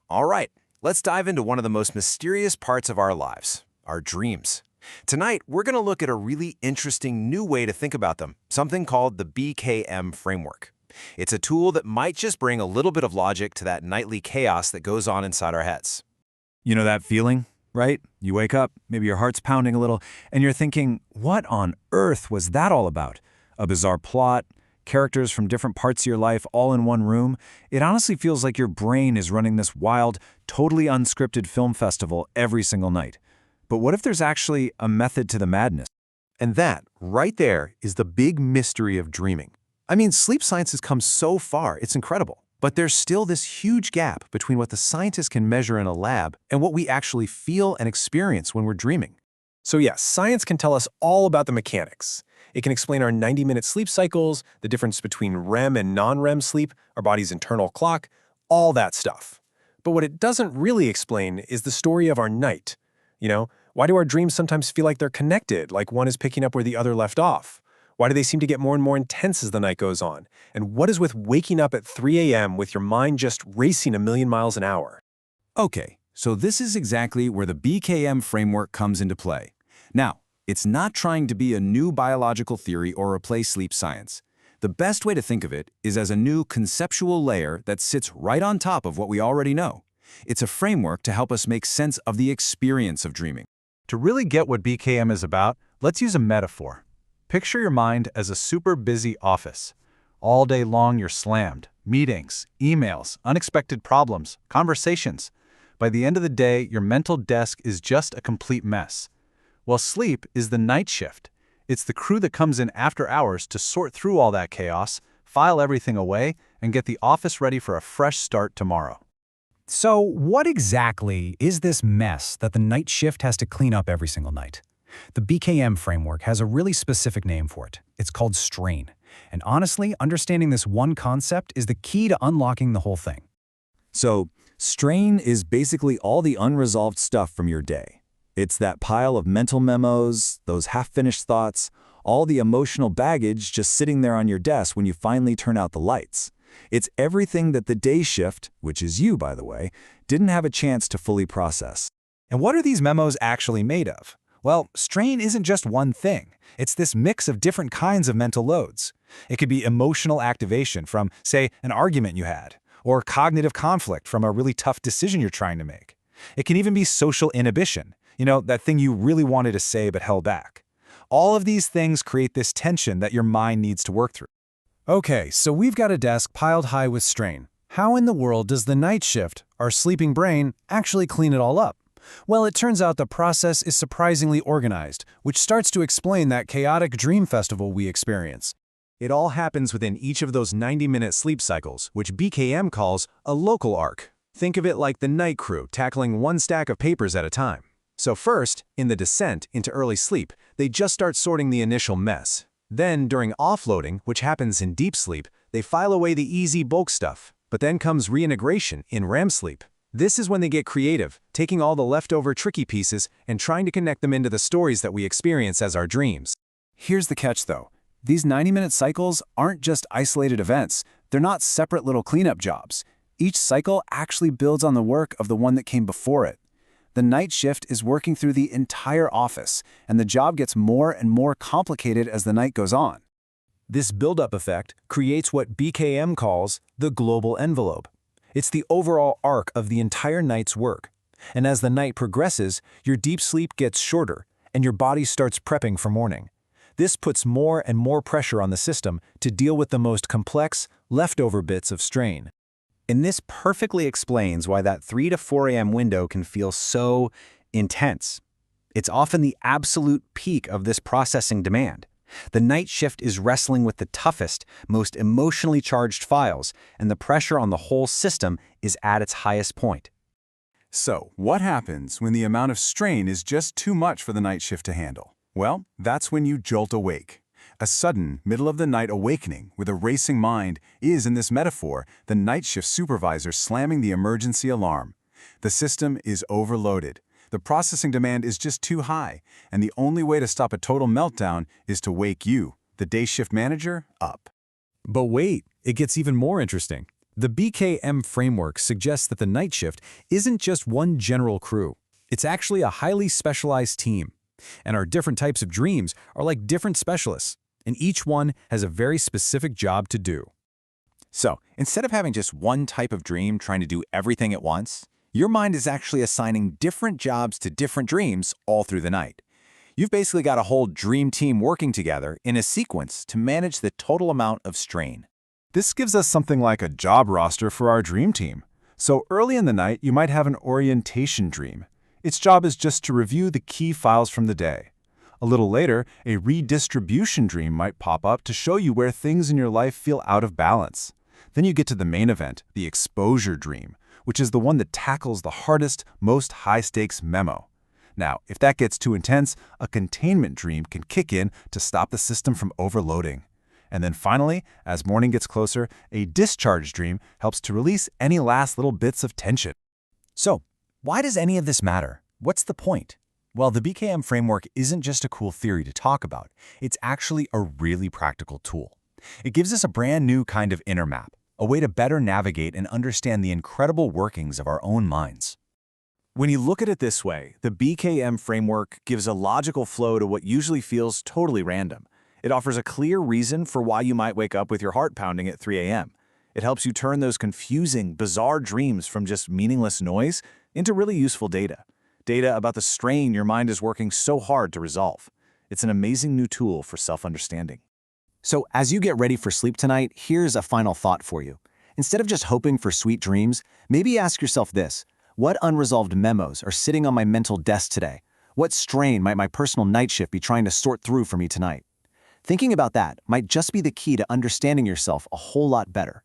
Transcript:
All right, let's dive into one of the most mysterious parts of our lives, our dreams. Tonight, we're going to look at a really interesting new way to think about them, something called the BKM framework. It's a tool that might just bring a little bit of logic to that nightly chaos that goes on inside our heads. You know that feeling, right? You wake up, maybe your heart's pounding a little, and you're thinking, what on earth was that all about? A bizarre plot, characters from different parts of your life all in one room. It honestly feels like your brain is running this wild, totally unscripted film festival every single night. But what if there's actually a method to the madness? And that, right there, is the big mystery of dreaming. I mean, sleep science has come so far, it's incredible. But there's still this huge gap between what the scientists can measure in a lab and what we actually feel and experience when we're dreaming. So yes, science can tell us all about the mechanics. It can explain our 90-minute sleep cycles, the difference between REM and non-REM sleep, our body's internal clock, all that stuff. But what it doesn't really explain is the story of our night. Why do our dreams sometimes feel like they're connected, like one is picking up where the other left off? Why do they seem to get more and more intense as the night goes on? And what is with waking up at 3 a.m. with your mind just racing a million miles an hour? Okay, so this is exactly where the BKM framework comes into play. Now, it's not trying to be a new biological theory or replace sleep science. The best way to think of it is as a new conceptual layer that sits right on top of what we already know. It's a framework to help us make sense of the experience of dreaming. To really get what BKM is about, let's use a metaphor. Picture your mind as a super busy office. All day long you're slammed. Meetings, emails, unexpected problems, conversations. By the end of the day, your mental desk is just a complete mess. Well, sleep is the night shift. It's the crew that comes in after hours to sort through all that chaos, file everything away, and get the office ready for a fresh start tomorrow. So what exactly is this mess that the night shift has to clean up every single night? The BKM framework has a really specific name for it. It's called strain. And honestly, understanding this one concept is the key to unlocking the whole thing. So, strain is basically all the unresolved stuff from your day. It's that pile of mental memos, those half-finished thoughts, all the emotional baggage just sitting there on your desk when you finally turn out the lights. It's everything that the day shift, which is you, by the way, didn't have a chance to fully process. And what are these memos actually made of? Well, strain isn't just one thing. It's this mix of different kinds of mental loads. It could be emotional activation from, say, an argument you had, or cognitive conflict from a really tough decision you're trying to make. It can even be social inhibition, that thing you really wanted to say but held back. All of these things create this tension that your mind needs to work through. Okay, so we've got a desk piled high with strain. How in the world does the night shift, our sleeping brain, actually clean it all up? Well, it turns out the process is surprisingly organized, which starts to explain that chaotic dream festival we experience. It all happens within each of those 90-minute sleep cycles, which BKM calls a local arc. Think of it like the night crew tackling one stack of papers at a time. So first, in the descent into early sleep, they just start sorting the initial mess. Then, during offloading, which happens in deep sleep, they file away the easy bulk stuff. But then comes reintegration in REM sleep. This is when they get creative, taking all the leftover tricky pieces and trying to connect them into the stories that we experience as our dreams. Here's the catch, though. These 90-minute cycles aren't just isolated events. They're not separate little cleanup jobs. Each cycle actually builds on the work of the one that came before it. The night shift is working through the entire office, and the job gets more and more complicated as the night goes on. This buildup effect creates what BKM calls the global envelope. It's the overall arc of the entire night's work. And as the night progresses, your deep sleep gets shorter, and your body starts prepping for morning. This puts more and more pressure on the system to deal with the most complex, leftover bits of strain. And this perfectly explains why that 3 to 4 a.m. window can feel so intense. It's often the absolute peak of this processing demand. The night shift is wrestling with the toughest, most emotionally charged files, and the pressure on the whole system is at its highest point. So, what happens when the amount of strain is just too much for the night shift to handle? Well, that's when you jolt awake. A sudden, middle-of-the-night awakening with a racing mind is, in this metaphor, the night shift supervisor slamming the emergency alarm. The system is overloaded. The processing demand is just too high, and the only way to stop a total meltdown is to wake you, the day shift manager, up. But wait, it gets even more interesting. The BKM framework suggests that the night shift isn't just one general crew. It's actually a highly specialized team. And our different types of dreams are like different specialists, and each one has a very specific job to do. So, instead of having just one type of dream trying to do everything at once, your mind is actually assigning different jobs to different dreams all through the night. You've basically got a whole dream team working together in a sequence to manage the total amount of strain. This gives us something like a job roster for our dream team. So early in the night, you might have an orientation dream. Its job is just to review the key files from the day. A little later, a redistribution dream might pop up to show you where things in your life feel out of balance. Then you get to the main event, the exposure dream, which is the one that tackles the hardest, most high-stakes memo. Now, if that gets too intense, a containment dream can kick in to stop the system from overloading. And then finally, as morning gets closer, a discharge dream helps to release any last little bits of tension. So, why does any of this matter? What's the point? Well, the BKM framework isn't just a cool theory to talk about. It's actually a really practical tool. It gives us a brand new kind of inner map, a way to better navigate and understand the incredible workings of our own minds. When you look at it this way, the BKM framework gives a logical flow to what usually feels totally random. It offers a clear reason for why you might wake up with your heart pounding at 3 a.m. It helps you turn those confusing, bizarre dreams from just meaningless noise into really useful data. Data about the strain your mind is working so hard to resolve. It's an amazing new tool for self-understanding. So as you get ready for sleep tonight, here's a final thought for you. Instead of just hoping for sweet dreams, maybe ask yourself this: what unresolved memos are sitting on my mental desk today? What strain might my personal night shift be trying to sort through for me tonight? Thinking about that might just be the key to understanding yourself a whole lot better.